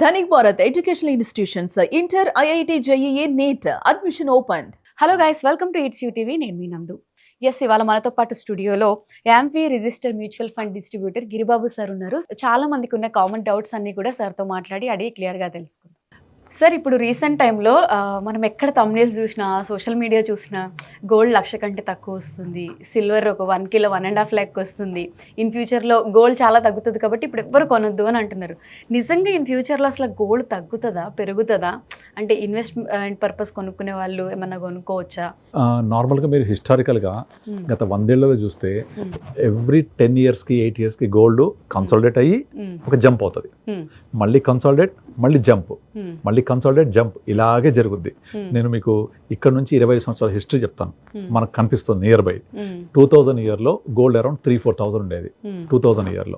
Dhanik Bharat Educational Institutions, Inter, IIT, JEE, NEET, admission opened. Hello guys, welcome to it's UTV. నేను మీ నందు. Yes, ఇవాళ మనతో పాటు స్టూడియోలో amphi register mutual fund distributor Giribabu sir ఉన్నారు. చాలా మందికి ఉన్న కామన్ డౌట్స్ అన్ని కూడా సార్తో మాట్లాడి అడిగి క్లియర్గా తెలుసుకుందాం. సార్, ఇప్పుడు రీసెంట్ టైంలో మనం ఎక్కడ తమ్నేల్స్ చూసినా, సోషల్ మీడియా చూసినా గోల్డ్ 1,00,000 కంటే తక్కువ వస్తుంది, సిల్వర్ ఒక 1 కిలో 1.5 lakh వస్తుంది, ఇన్ ఫ్యూచర్లో గోల్డ్ చాలా తగ్గుతుంది కాబట్టి ఇప్పుడు ఎవ్వరు కొనొద్దు అని అంటున్నారు. నిజంగా ఇన్ ఫ్యూచర్లో అసలు గోల్డ్ తగ్గుతుందా, పెరుగుతుందా? అంటే ఇన్వెస్ట్మెంట్ పర్పస్ కొనుక్కునే వాళ్ళు ఏమన్నా కొనుక్కోవచ్చా? నార్మల్గా మీరు హిస్టారికల్గా గత 100 ఏళ్లలో చూస్తే ఎవ్రీ 10 yearsకి 8 yearsకి గోల్డ్ కన్సాలిడేట్ అయ్యి ఒక జంప్ అవుతుంది, మళ్ళీ కన్సాలిడేట్, మళ్ళీ జంప్, మళ్ళీ కన్సాలిడేట్, జంప్, ఇలాగే జరుగుద్ది. నేను మీకు ఇక్కడ నుంచి 25 సంవత్సరాల హిస్టరీ చెప్తాను. మనకు కనిపిస్తుంది నియర్ బై 2000 yearలో గోల్డ్ అరౌండ్ 3-4,000 ఉండేది. 2000 yearలో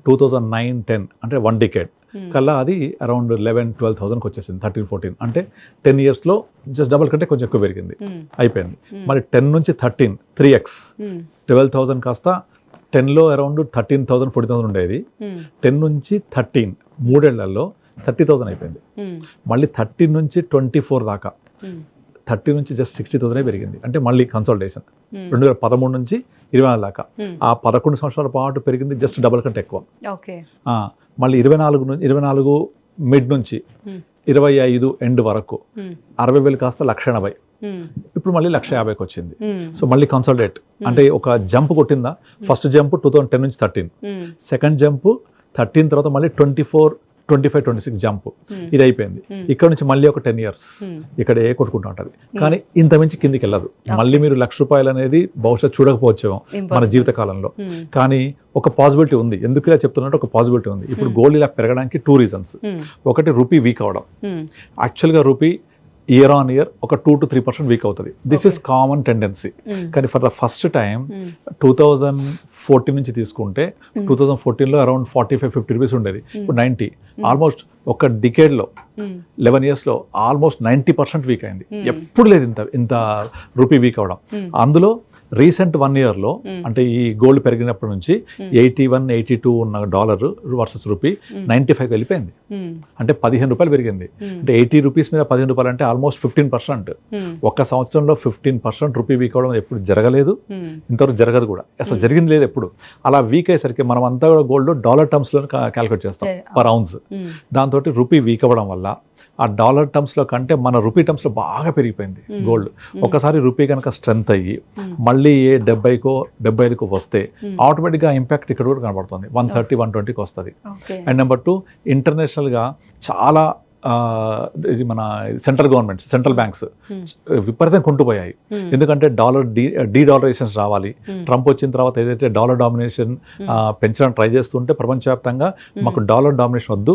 2009-10 అంటే 1 decade కల్లా అది అరౌండ్ 11-12,000కి వచ్చేసింది. 13-14 అంటే 10 yearsలో జస్ట్ డబల్ కంటే కొంచెం ఎక్కువ పెరిగింది, అయిపోయింది. మరి 10 నుంచి 13 3x 12,000 కాస్త 10లో అరౌండ్ 13,000-14,000 ఉండేది. 10 నుంచి 13 3 ఏళ్లలో 30,000 అయిపోయింది. మళ్ళీ 13 నుంచి 24 దాకా 30 నుంచి జస్ట్ 60,000 పెరిగింది. అంటే మళ్ళీ కన్సల్టేషన్ 2013 నుంచి 24 దాకా ఆ 11 సంవత్సరాల పాటు పెరిగింది, జస్ట్ డబల్ కంటే ఎక్కువ. మళ్ళీ 24 మిడ్ నుంచి 25 ఎండ్ వరకు 60,000 కాస్త 1,80,000, ఇప్పుడు మళ్ళీ 150,000కి వచ్చింది. సో మళ్ళీ కన్సల్టేట్ అంటే ఒక జంప్ కొట్టిందా. ఫస్ట్ జంప్ 2010 నుంచి 13, సెకండ్ జంప్ 13 తర్వాత మళ్ళీ 24, 25, 26 జంప్, ఇది అయిపోయింది. ఇక్కడ నుంచి మళ్ళీ ఒక 10 years ఇక్కడ కొట్టుకుంటూ ఉంటుంది, కానీ ఇంత మించి కిందికి వెళ్ళదు. మళ్ళీ మీరు ₹1,00,000 అనేది బహుశా చూడకపోవచ్చేమో మన జీవిత కాలంలో, కానీ ఒక పాసిబిలిటీ ఉంది. ఎందుకు ఇలా చెప్తున్నట్టు ఒక పాసిబిలిటీ ఉంది. ఇప్పుడు గోల్డ్ ఇలా పెరగడానికి 2 reasons. ఒకటి రూపీ వీక్ అవడం. యాక్చువల్గా రూపీ ఇయర్ ఆన్ ఇయర్ ఒక 2-3% వీక్ అవుతుంది. This is common tendency. కానీ ఫర్ ద ఫస్ట్ టైం 2014 నుంచి తీసుకుంటే 2014లో అరౌండ్ 45-50 రూపీస్ ఉండేది, ఇప్పుడు 90. ఆల్మోస్ట్ ఒక డికేడ్లో 11 yearsలో ఆల్మోస్ట్ 90% వీక్ అయింది. ఎప్పుడు లేదు ఇంత రూపీ వీక్ అవడం. అందులో రీసెంట్ 1 yearలో అంటే ఈ గోల్డ్ పెరిగినప్పటి నుంచి 81-82 ఉన్న డాలర్ వర్సెస్ రూపీ 95 వెళ్ళిపోయింది. అంటే ₹15 పెరిగింది. అంటే 80 రూపీస్ మీద ₹15 అంటే ఆల్మోస్ట్ 15%. ఒక్క సంవత్సరంలో 15% రూపీ వీక్ అవడం ఎప్పుడు జరగలేదు, ఇంతవరకు జరగదు కూడా, అసలు జరిగింది లేదు ఎప్పుడు. అలా వీక్ అయ్యేసరికి మనం అంతా గోల్డ్ డాలర్ టర్మ్స్లో క్యాలిక్యులేట్ చేస్తాం పర్ ounce. దాంతో రూపీ వీక్ అవ్వడం వల్ల ఆ డాలర్ టర్మ్స్లో కంటే మన రూపీ టర్మ్స్లో బాగా పెరిగిపోయింది గోల్డ్. ఒకసారి రూపీ కనుక స్ట్రెంత్ అయ్యి మళ్ళీ 70కో 75కో వస్తే ఆటోమేటిక్గా ఇంపాక్ట్ ఇక్కడ కూడా కనబడుతుంది. 130-120కి వస్తుంది. అండ్ నెంబర్ 2, ఇంటర్నేషనల్గా చాలా ఇది మన సెంట్రల్ గవర్నమెంట్స్, సెంట్రల్ బ్యాంక్స్ విపరీతంగా కొంటుపోయాయి. ఎందుకంటే డాలర్ డీడాలరైజేషన్స్ రావాలి. ట్రంప్ వచ్చిన తర్వాత ఏదైతే డాలర్ డామినేషన్ పెంచడానికి ట్రై చేస్తుంటే ప్రపంచవ్యాప్తంగా మాకు డాలర్ డామినేషన్ వద్దు,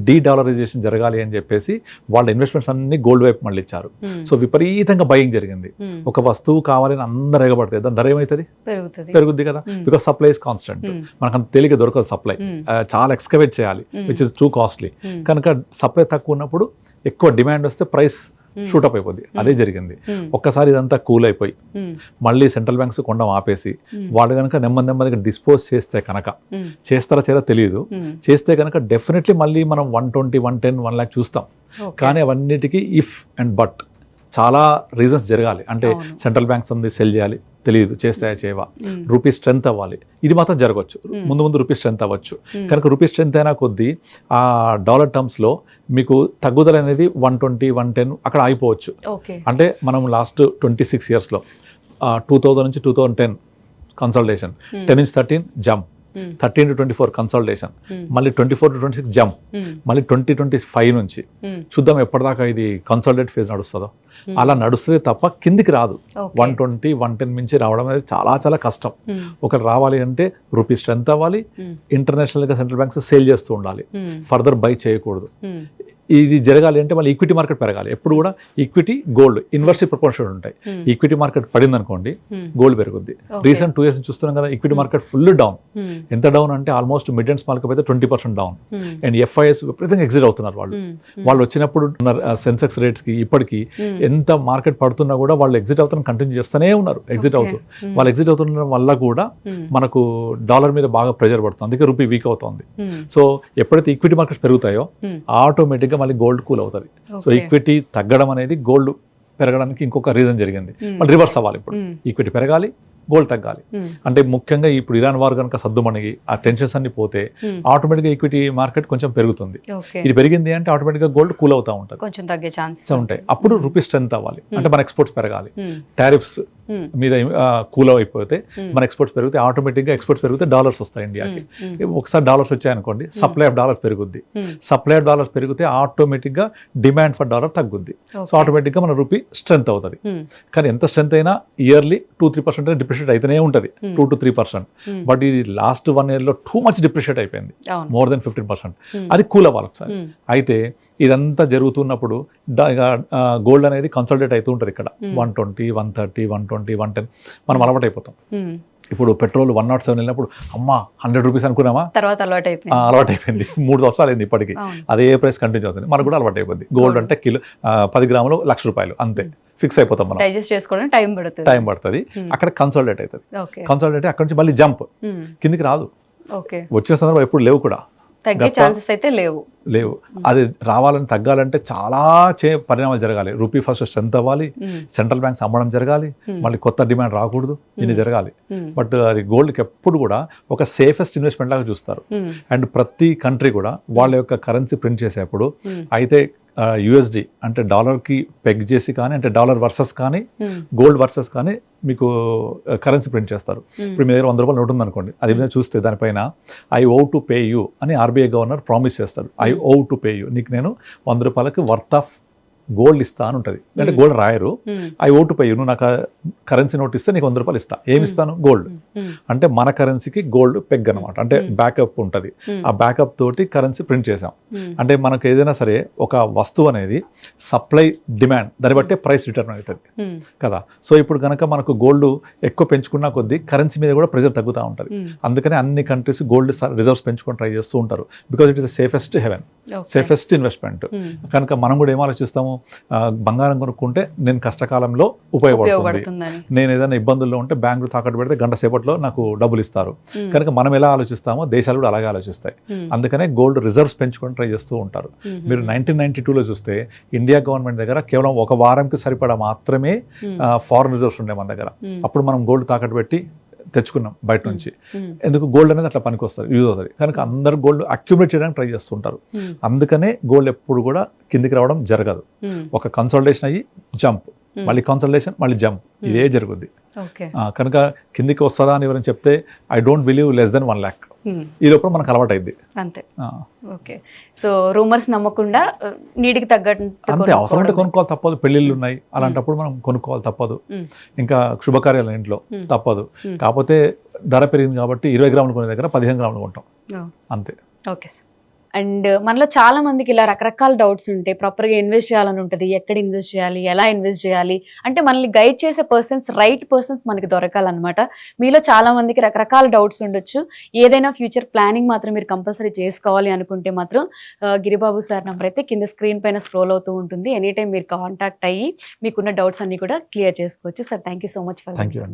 డీడాలరైజేషన్ జరగాలి అని చెప్పేసి వాళ్ళ ఇన్వెస్ట్మెంట్స్ అన్ని గోల్డ్ వైపు మళ్ళీ ఇచ్చారు. సో విపరీతంగా బయింగ్ జరిగింది. ఒక వస్తువు కావాలని అందరూ ఎగబడతాయి, దాని ధర ఏమవుతుంది? పెరుగుద్ది కదా, బికాస్ సప్లై ఇస్ కాన్స్టెంట్. మనకు అంత తేలిక దొరకదు సప్లై, చాలా ఎక్స్కవేట్ చేయాలి, విచ్ ఇస్ టూ కాస్ట్లీ. కనుక సప్లై తక్కువ ఉన్నప్పుడు ఎక్కువ డిమాండ్ వస్తే ప్రైస్ షూటప్ అయిపోద్ది. అదే జరిగింది. ఒక్కసారి ఇదంతా కూల్ అయిపోయి మళ్ళీ సెంట్రల్ బ్యాంక్స్ కొండం ఆపేసి వాళ్ళు కనుక నెమ్మదిగా డిస్పోజ్ చేస్తే కనుక, చేస్తారా చేయరా తెలియదు, చేస్తే కనుక డెఫినెట్లీ మళ్ళీ మనం 120, 110, 1 lakh చూస్తాం. కానీ అవన్నిటికీ ఇఫ్ అండ్ బట్ చాలా రీజన్స్ జరగాలి. అంటే సెంట్రల్ బ్యాంక్స్ అంది సెల్ చేయాలి, తెలియదు, చేస్తాయా చేయవా. రూపీ స్ట్రెంత్ అవ్వాలి, ఇది మాత్రం జరగవచ్చు. ముందు రూపీ స్ట్రెంత్ అవ్వచ్చు. కనుక రూపీ స్ట్రెంత్ అయినా కొద్దీ ఆ డాలర్ టర్మ్స్లో మీకు తగ్గుదల అనేది 120, 110 అక్కడ ఆగిపోవచ్చు. అంటే మనం లాస్ట్ 26 yearsలో 2000 నుంచి 2010 కన్సల్టేషన్, 10 నుంచి 13 జంప్, 13 to 24 కన్సల్టేషన్, మళ్ళీ 24 to 26 జంప్, మళ్ళీ 2025 నుంచి చూద్దాం ఎప్పటిదాకా ఇది కన్సల్టేట్ ఫేజ్ నడుస్తుందో. అలా నడుస్తుంది తప్ప కిందికి రాదు. 120, 110 మించి రావడం అనేది చాలా చాలా కష్టం. ఒకటి రావాలి అంటే రూపీ స్ట్రెంత్ అవ్వాలి, ఇంటర్నేషనల్గా సెంట్రల్ బ్యాంక్స్ సేల్ చేస్తూ ఉండాలి, ఫర్దర్ బై చేయకూడదు. ఇది జరగాలి అంటే మళ్ళీ ఈక్విటీ మార్కెట్ పెరగాలి. ఎప్పుడు కూడా ఈక్విటీ గోల్డ్ ఇన్వర్స్లీ ప్రపోర్షన్ ఉంటాయి. ఈక్విటీ మార్కెట్ పడింది అనుకోండి, గోల్డ్ పెరుగుద్ది. రీసెంట్ 2 years చూస్తున్నాం కదా, ఈక్విటీ మార్కెట్ ఫుల్ డౌన్. ఎంత డౌన్ అంటే ఆల్మోస్ట్ మిడ్ అండ్ స్మాల్ అయితే 20% డౌన్. అండ్ FIS విపరీతంగా ఎగ్జిట్ అవుతున్నారు వాళ్ళు వచ్చినప్పుడు సెన్సెక్స్ రేట్స్ కి ఇప్పటికి ఎంత మార్కెట్ పడుతున్నా కూడా వాళ్ళు ఎగ్జిట్ అవుతున్న కంటిన్యూ చేస్తూనే ఉన్నారు. ఎగ్జిట్ అవుతూ వాళ్ళు ఎగ్జిట్ అవుతున్న వల్ల కూడా మనకు డాలర్ మీద బాగా ప్రెషర్ పడుతుంది, అందుకే రూపీ వీక్ అవుతుంది. సో ఎప్పుడైతే ఈక్విటీ మార్కెట్స్ పెరుగుతాయో ఆటోమేటిక్గా మళ్ళీ గోల్డ్ కూల్ అవుతుంది. సో ఈక్విటీ తగ్గడం అనేది గోల్డ్ పెరగడానికి ఇంకొక రీజన్ జరిగింది. మళ్ళీ రివర్స్ అవ్వాలి. ఇప్పుడు ఈక్విటీ పెరగాలి, గోల్డ్ తగ్గాలి. అంటే ముఖ్యంగా ఇప్పుడు ఇరాన్ వార్ కనుక సద్దుమణిగి ఆ టెన్షన్స్ అన్ని పోతే ఆటోమేటిక్గా ఈక్విటీ మార్కెట్ కొంచెం పెరుగుతుంది. ఇది పెరిగింది అంటే ఆటోమేటిక్గా గోల్డ్ కూల్ అవుతా ఉంటుంది, కొంచెం తగ్గే ఛాన్సెస్ ఉంటాయి. అప్పుడు రూపీ స్ట్రెంత్ అవ్వాలి అంటే మన ఎక్స్పోర్ట్స్ పెరగాలి. టారిఫ్స్ మీద కూల్ అయిపోతే మన ఎక్స్పోర్ట్స్ పెరిగితే ఆటోమేటిక్గా ఎక్స్పోర్ట్స్ పెరిగితే డాలర్స్ వస్తాయి ఇండియాకి. ఒకసారి డాలర్స్ వచ్చాయనుకోండి, సప్లై ఆఫ్ డాలర్స్ పెరుగుద్ది. సప్లై ఆఫ్ డాలర్స్ పెరిగితే ఆటోమేటిక్గా డిమాండ్ ఫర్ డాలర్ తగ్గుద్ది. సో ఆటోమేటిక్గా మన రూపీ స్ట్రెంత్ అవుతుంది. కానీ ఎంత స్ట్రెంత్ అయినా ఇయర్లీ 2-3% డిప్రిషియేట్ అయితేనే ఉంటుంది, 2-3%. బట్ ఇది లాస్ట్ 1 year లో టూ మచ్ డిప్రిషియేట్ అయిపోయింది, మోర్ దెన్ 15%. అది కూల్ అవ్వాలి ఒకసారి. అయితే ఇదంతా జరుగుతున్నప్పుడు గోల్డ్ అనేది కన్సల్టేట్ అవుతూ ఉంటుంది. ఇక్కడ 120, 130, 120, 110 మనం అలవాటు అయిపోతాం. ఇప్పుడు పెట్రోల్ 107 వెళ్ళినప్పుడు అమ్మా 100 రూపీస్ అనుకున్నామా, తర్వాత అలవాటు అయిపోయింది. 3 సంవత్సరాలు అయింది ఇప్పటికి అదే ప్రైస్ కంటిన్యూ అవుతుంది. మనకు కూడా అలవాటు అయిపోద్ది. గోల్డ్ అంటే కిలో 10 గ్రాములు ₹1,00,000 అంతే, ఫిక్స్ అయిపోతాం మనం. డైజెస్ట్ చేసుకోవడానికి టైం పడుతుంది. అక్కడ కన్సల్టేట్ అవుతుంది. కన్సల్టేట్ అక్కడ నుంచి మళ్ళీ జంప్ కిందికి రాదు. వచ్చిన సందర్భం ఎప్పుడు లేవు కూడా, తగ్గే ఛాన్సెస్ అయితే లేవు. అది రావాలని తగ్గాలంటే చాలా పరిణామాలు జరగాలి. రూపీ ఫస్ట్ స్ట్రెంత్ అవ్వాలి, సెంట్రల్ బ్యాంక్స్ అమ్మడం జరగాలి, మళ్ళీ కొత్త డిమాండ్ రాకూడదు, ఇన్ని జరగాలి. బట్ అది గోల్డ్కి ఎప్పుడు కూడా ఒక సేఫెస్ట్ ఇన్వెస్ట్మెంట్ లాగా చూస్తారు. అండ్ ప్రతి కంట్రీ కూడా వాళ్ళ యొక్క కరెన్సీ ప్రింట్ చేసేప్పుడు అయితే USD అంటే డాలర్కి పెగ్ చేసి కానీ, అంటే డాలర్ వర్సెస్ కానీ గోల్డ్ వర్సెస్ కానీ మీకు కరెన్సీ ప్రింట్ చేస్తారు. ఇప్పుడు మీ దగ్గర ₹100 నోట్ ఉందనుకోండి, అది మీద చూస్తే దానిపైన I owe to pay you అని RBI గవర్నర్ ప్రామిస్ చేస్తాడు. I owe to pay you, నీకు నేను ₹100 వర్త్ ఆఫ్ గోల్డ్ ఇస్తా అని ఉంటుంది. అంటే గోల్డ్ రాయరు, I owe to pay you, నువ్వు నాకు కరెన్సీ నోట్ ఇస్తే నీకు ₹100 ఇస్తా. ఏమి ఇస్తాను? గోల్డ్. అంటే మన కరెన్సీకి గోల్డ్ పెగ్ అనమాట, అంటే బ్యాకప్ ఉంటుంది. ఆ బ్యాకప్ తోటి కరెన్సీ ప్రింట్ చేసాం. అంటే మనకు ఏదైనా సరే ఒక వస్తువు అనేది సప్లై డిమాండ్ దాన్ని బట్టే ప్రైస్ రిటర్న్ అవుతుంది కదా. సో ఇప్పుడు కనుక మనకు గోల్డ్ ఎక్కువ పెంచుకున్న కొద్దీ కరెన్సీ మీద కూడా ప్రెజర్ తగ్గుతూ ఉంటుంది. అందుకనే అన్ని కంట్రీస్ గోల్డ్ రిజర్వ్స్ పెంచుకొని ట్రై చేస్తూ ఉంటారు. Because it is safest haven, safest investment. కనుక మనం కూడా ఏం ఆలోచిస్తాము, బంగారం కొనుక్కుంటే నేను కష్టకాలంలో ఉపయోగపడుతుంది, నేను ఏదైనా ఇబ్బందుల్లో ఉంటే బ్యాంకు తాకట్టు పెడితే గంట సేపట్లో నాకు డబ్బులు ఇస్తారు. కనుక మనం ఎలా ఆలోచిస్తామో దేశాలు కూడా అలాగే ఆలోచిస్తాయి. అందుకనే గోల్డ్ రిజర్వ్స్ పెంచుకొని ట్రై చేస్తూ ఉంటారు. మీరు 1992లో చూస్తే ఇండియా గవర్నమెంట్ దగ్గర కేవలం 1 వారంకి సరిపడా మాత్రమే ఫారెన్ రిజర్వ్స్ ఉండే మన దగ్గర. అప్పుడు మనం గోల్డ్ తాకట్టు పెట్టి తెచ్చుకున్నాం బయట నుంచి. ఎందుకు? గోల్డ్ అనేది అట్లా పనికి వస్తుంది, యూజ్ అవుతుంది. కనుక అందరు గోల్డ్ అక్యుములేట్ చేయడానికి ట్రై చేస్తుంటారు. అందుకనే గోల్డ్ ఎప్పుడు కూడా కిందికి రావడం జరగదు. ఒక కన్సల్టేషన్ అయ్యి జంప్, మళ్ళీ కన్సల్టేషన్, మళ్ళీ జంప్, ఇదే జరుగుద్ది. కనుక కిందికి వస్తుందా అని ఎవరైనా చెప్తే I don't believe less than 1 lakh. ఈ లోపల మనకు అలవాటు అయింది అంతే. ఓకే, సో రూమర్స్ నమ్మకుండా నీటికి తగ్గట్టు అంతే. అవసరమైతే కొనుక్కోవాలి, తప్పదు. పెళ్ళిళ్ళు ఉన్నాయి, అలాంటప్పుడు మనం కొనుక్కోవాలి, తప్పదు. ఇంకా శుభకార్యాలు ఇంట్లో తప్పదు. కాకపోతే ధర పెరిగింది కాబట్టి 20 గ్రాములు కొనే దగ్గర 15 గ్రాములు కొంటాం అంతే. Okay sir. అండ్ మనలో చాలా మందికి ఇలా రకరకాల డౌట్స్ ఉంటాయి. ప్రాపర్గా ఇన్వెస్ట్ చేయాలని ఉంటుంది, ఎక్కడ ఇన్వెస్ట్ చేయాలి, ఎలా ఇన్వెస్ట్ చేయాలి, అంటే మనల్ని గైడ్ చేసే రైట్ పర్సన్స్ మనకి దొరకాలన్నమాట. మీలో చాలా మందికి రకరకాల డౌట్స్ ఉండొచ్చు. ఏదైనా ఫ్యూచర్ ప్లానింగ్ మాత్రం మీరు కంపల్సరీ చేసుకోవాలి అనుకుంటే మాత్రం గిరిబాబు సార్ నెంబర్ అయితే కింద స్క్రీన్ పైన స్క్రోల్ అవుతూ ఉంటుంది. ఎనీ టైం మీరు కాంటాక్ట్ అయ్యి మీకున్న డౌట్స్ అన్ని కూడా క్లియర్ చేసుకోవచ్చు. Sir, thank you so much for. Thank you.